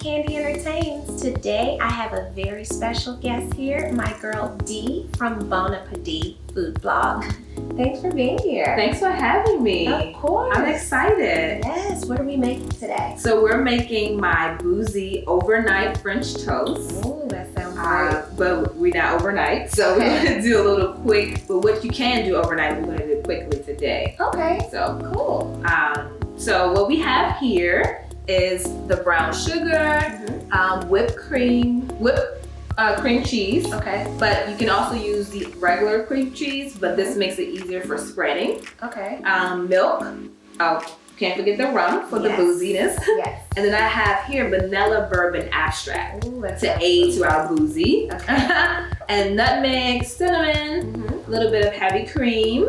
Candi Entertains. Today I have a very special guest here, my girl Dee from BonAppéDee food blog. Thanks for being here. Thanks for having me. Of course. I'm excited. Yes, what are we making today? So we're making my Boozy overnight French toast. Ooh, that sounds great. But we're not overnight, so we're gonna do a little quick, but what you can do overnight, we're gonna do quickly today. Okay, So cool. So what we have here is the brown sugar, whipped cream cheese. Okay, But you can also use the regular cream cheese, but this makes it easier for spreading. okay. Milk. Oh, can't forget the rum for the booziness. Yes. And then I have here vanilla bourbon abstract Ooh, that to sounds aid to our boozy. Okay. And nutmeg, cinnamon, a little bit of heavy cream.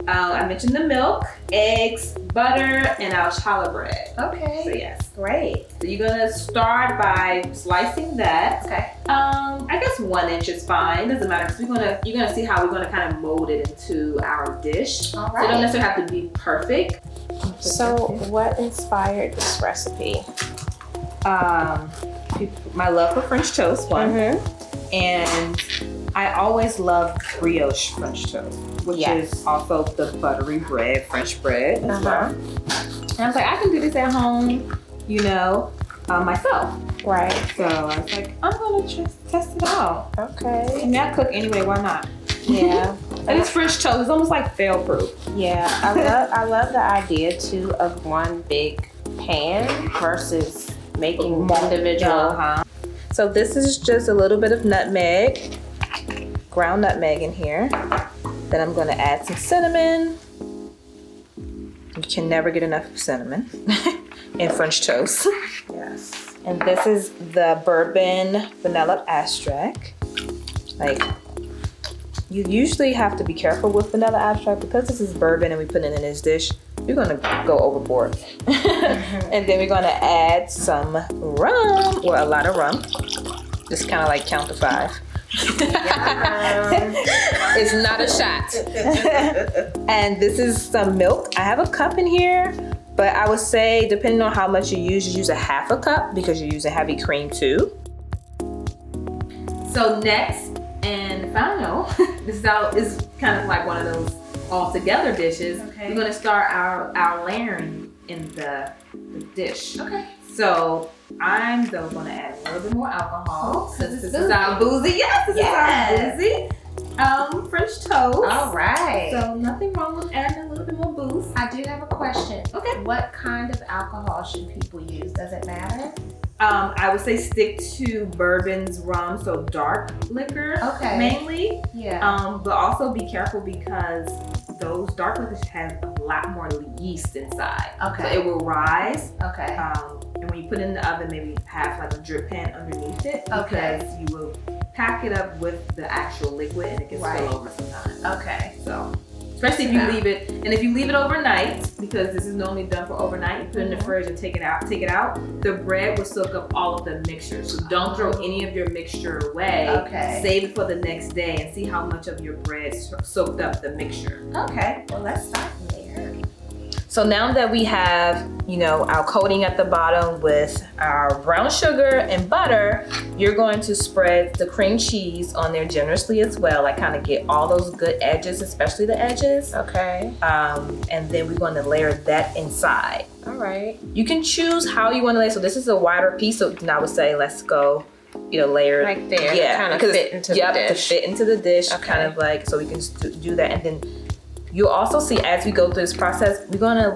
I mentioned the milk, eggs, butter, and our challah bread. Okay. So yes. Great. So you're gonna start by slicing that. Okay. I guess 1 inch is fine. Doesn't matter because you're gonna see how we're gonna kind of mold it into our dish. All So right. it don't necessarily have to be perfect. So what inspired this recipe? My love for French toast, one, and I always loved brioche French toast, which is also the buttery bread, French bread as well. And I was like, I can do this at home, myself. Right. So I was like, I'm gonna just test it out. I Okay. mean, I cook anyway, why not? Yeah. And it's French toast, it's almost like fail-proof. Yeah. I love the idea too of one big pan versus making individual. So this is just a little bit of nutmeg, ground nutmeg in here. Then I'm gonna add some cinnamon. You can never get enough of cinnamon in French toast. Yes. And this is the bourbon vanilla abstract. Like, you usually have to be careful with vanilla abstract because this is bourbon and we put it in this dish. You're gonna go overboard. And then we're gonna add some rum, or a lot of rum. Just kind of like count to 5. It's not a shot. And this is some milk. I have a cup in here, but I would say depending on how much you use a half a cup because you're using heavy cream too. So next and final, this is kind of like one of those all together dishes. Okay. We're gonna start our layering in the dish. Okay. So I'm though gonna add a little bit more alcohol since this is boozy. our boozy. Yes, this is our boozy. French toast. All right. So nothing wrong with adding a little bit more booze. I do have a question. Okay. What kind of alcohol should people use? Does it matter? I would say stick to bourbons, rum, so dark liquor mainly. Yeah. But also be careful because those dark liquors have a lot more yeast inside. Okay. So it will rise. Okay. And when you put it in the oven, maybe have like a drip pan underneath it Okay. because you will pack it up with the actual liquid and it can spill over sometimes. Okay. So, especially if you leave it, and if you leave it overnight, because this is normally done for overnight, you put it in the fridge and take it out, the bread will soak up all of the mixture. So don't throw any of your mixture away. Okay. Save it for the next day and see how much of your bread soaked up the mixture. Okay. Well, let's start from there. So now that we have, our coating at the bottom with our brown sugar and butter, you're going to spread the cream cheese on there generously as well. Like kind of get all those good edges, especially the edges. Okay. And then we're going to layer that inside. All right. You can choose how you want to lay. So this is a wider piece, so I would say let's go, layer Right there. Yeah, Kind of because- fit into the to dish. fit into the dish. Okay. Kind of like, so we can do that, and then you'll also see as we go through this process, we're gonna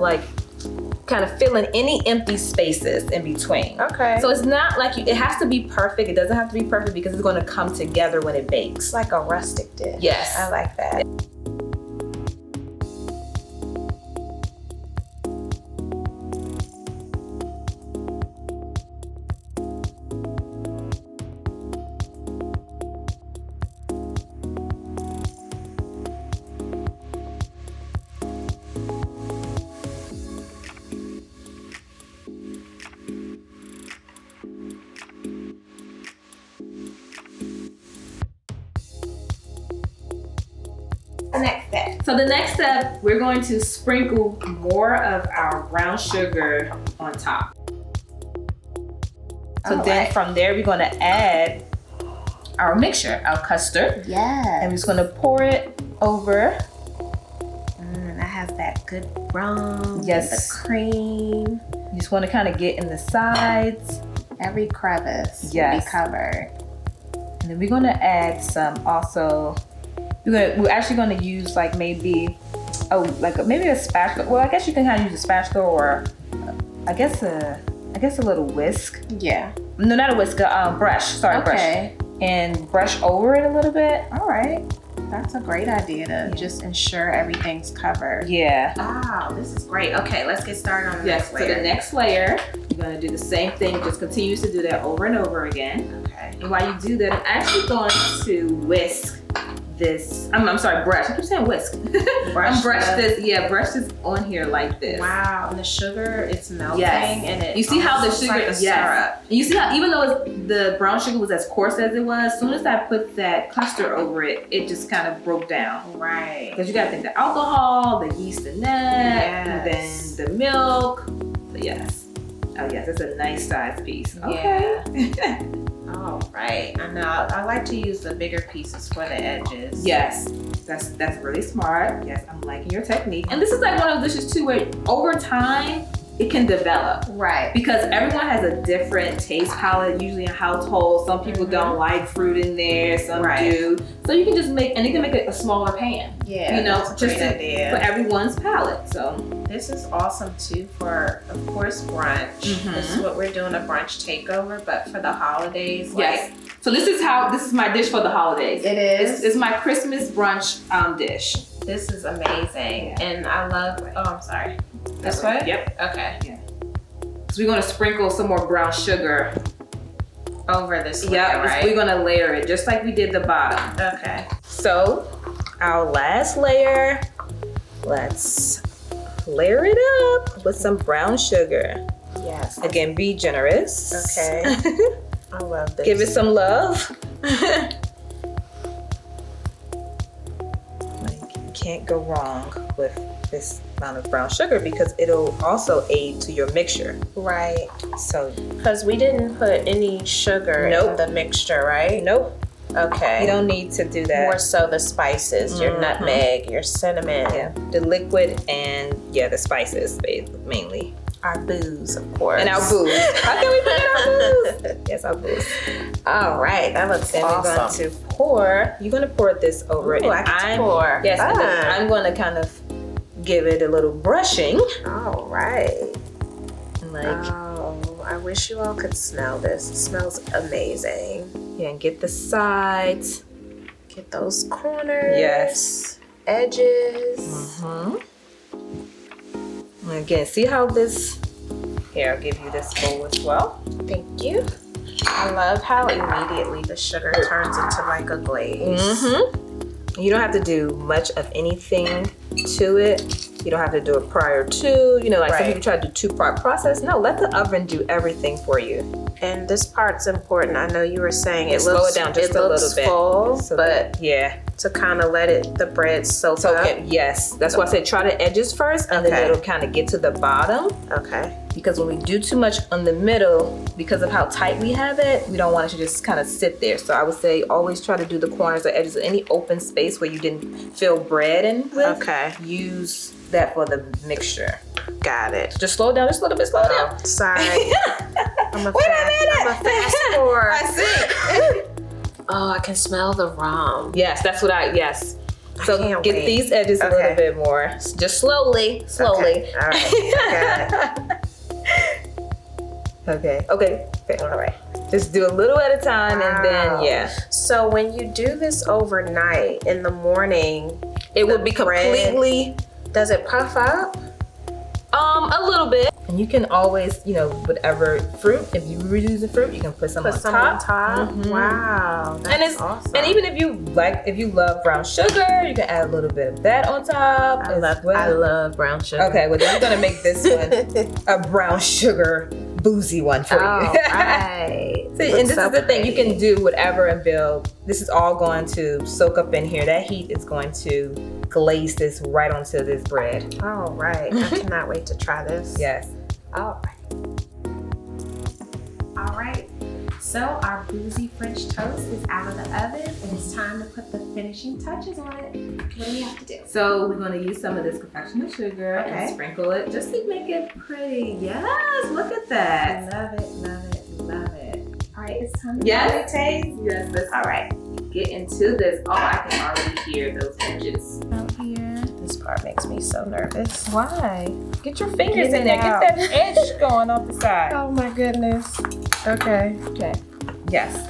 kind of fill in any empty spaces in between. Okay. So it's not like it has to be perfect. It doesn't have to be perfect because it's going to come together when it bakes. It's like a rustic dish. Yes. I like that. The next step. So the next step, we're going to sprinkle more of our brown sugar on top. So then from there, we're gonna add our mixture, our custard. Yeah. And we're just gonna pour it over. That has that good rum. Yes. The cream. You just wanna kind of get in the sides. Every crevice yes. will be covered. And then we're gonna add some also, we're actually gonna use like maybe a spatula. Well, I guess you can kind of use a spatula or I guess a little whisk. Yeah. No, not a whisk, brush. Sorry, okay. Brush. And brush over it a little bit. All right. That's a great idea to just ensure everything's covered. Yeah. Wow, this is great. Okay, let's get started on the next layer. So the next layer, you're gonna do the same thing, just continues to do that over and over again. Okay. And while you do that, I'm actually going to whisk this. I'm sorry, brush. I keep saying whisk. Brush this on here like this. Wow, and the sugar, it's melting. Yes. And it you see how the sugar, like syrup. And you see how even though the brown sugar was as coarse as it was, as soon as I put that custard over it, it just kind of broke down. Right. Because you gotta think the alcohol, the yeast in that, and then the milk. So yes. Oh yes, it's a nice size piece. Okay. Yeah. All right. I know. I like to use the bigger pieces for the edges. Yes. That's really smart. Yes, I'm liking your technique. And this is like one of those dishes too where over time it can develop. Right. Because everyone has a different taste palette usually in households. Some people don't like fruit in there, some do. So you can just make, and you can make it a smaller pan. Yeah. You know, that's a just great idea. for everyone's palate. So this is awesome too for, of course, brunch. This is what we're doing, a brunch takeover, but for the holidays. Yes. So this is my dish for the holidays. It is. It's my Christmas brunch dish. This is amazing. Yeah. And I love, I'm sorry. This way? way? Yep. Okay. Yeah. So we're gonna sprinkle some more brown sugar over this layer, right? We're gonna layer it just like we did the bottom. Okay. So our last layer, let's layer it up with some brown sugar. Yes. Again, be generous. Okay. I love this. Give it some love. You can't go wrong with this amount of brown sugar because it'll also aid to your mixture. Right. So, because we didn't put any sugar in the mixture, right? Nope. Okay. You don't need to do that. More so the spices, your nutmeg, your cinnamon. Yeah. The liquid and the spices mainly. Our booze, of course. And our booze. How can we forget our booze? Yes, our booze. All right, that looks awesome. We're going to pour. You're going to pour this over it. Ooh, I get to pour. Yes, and then I'm going to kind of give it a little brushing. All right. Like, I wish you all could smell this. It smells amazing. Yeah, and get the sides. Get those corners. Yes. Edges. And again, see how this, here, I'll give you this bowl as well. Thank you. I love how immediately the sugar turns into like a glaze. You don't have to do much of anything to it. You don't have to do it prior to, some people try to do 2-part process. No, let the oven do everything for you. And this part's important. I know you were saying it slow looks, it down just a little bit. Full, so but to kind of let the bread soak up. Yes, that's why I said try the edges first, and then it'll kind of get to the bottom. Okay. Because when we do too much on the middle, because of how tight we have it, we don't want it to just kind of sit there. So I would say always try to do the corners or edges, any open space where you didn't fill bread in with. Okay. Use that for the mixture. Got it. Just slow down, just a little bit, slow down. Sorry. I'm a fast forward. I see. Oh, I can smell the rum. Yes, that's what So get these edges a little bit more. Just slowly. Okay. All right. I got it. Okay. All right. Just do a little at a time and then, So when you do this overnight, in the morning, it will be completely... Does it puff up? A little bit. And you can always, whatever fruit, if you were using fruit, you can put some on top. Wow, that's awesome. And even if you love brown sugar, you can add a little bit of that on top. I love brown sugar. Okay, well then we're gonna make this one a brown sugar boozy one for you. Right. See, and this is the thing, you can do whatever and build. This is all going to soak up in here. That heat is going to glaze this right onto this bread. All right. I cannot wait to try this. Yes. All right. So our Boozy French toast is out of the oven and it's time to put the finishing touches on it. What do we have to do? So we're gonna use some of this confectionery sugar and sprinkle it just to make it pretty. Yes, look at that. Love it, love it, love it. All right, it's time to taste. Yes, let's all right. Get into this. Oh, I can already hear those edges. Out here. This part makes me so nervous. Why? Get your fingers in there. out. Get that edge going off the side. Oh my goodness. Okay. Okay. Yes.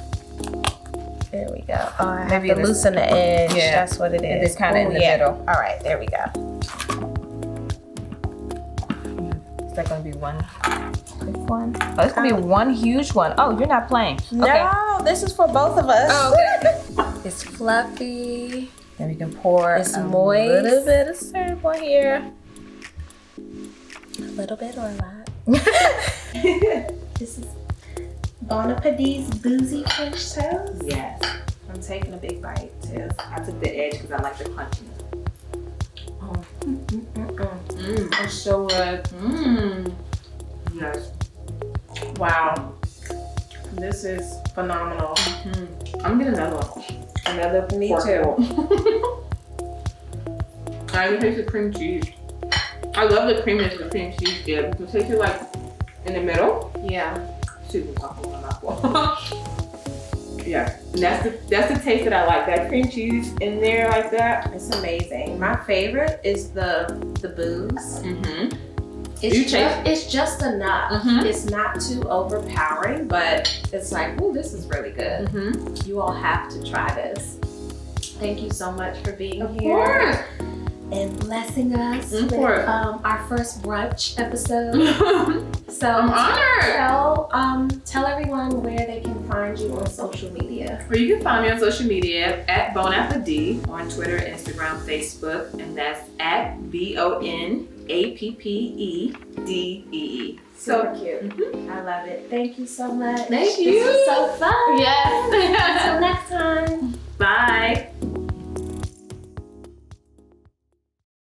There we go. Oh, I Maybe have to loosen the edge. Yeah. That's what it is. It's kind of in the middle. All right, there we go. Is that gonna be one quick one? Oh, it's gonna be one huge one. Oh, you're not playing. No, this is for both of us. Oh, okay. It's fluffy. Then we can pour It's a moist. little bit of syrup on here. A little bit or a lot. This is BonAppéDee's Boozy French toast. Yes. I'm taking a big bite too. I took the edge because I like the crunchiness. Oh. It's so good. Yes. Wow. This is phenomenal. I'm getting another one. Another Me pork too. roll. I even taste the cream cheese. I love the creaminess of the cream cheese there. You can taste it like in the middle. Yeah. Excuse me, talking with my mouth. Yeah, and that's the taste that I like. That cream cheese in there like that. It's amazing. My favorite is the booze. It's just enough. It's not too overpowering, but it's like, ooh, this is really good. You all have to try this. Thank you so much for being here. Of course. And blessing us with our first brunch episode. So I'm honored. Tell everyone where they can find you on social media. Well, you can find me on social media at BonAppéDee on Twitter, Instagram, Facebook, and that's at BonAppéDee. Super cute. I love it. Thank you so much. Thank you. This was so fun. Yes. Until next time. Bye.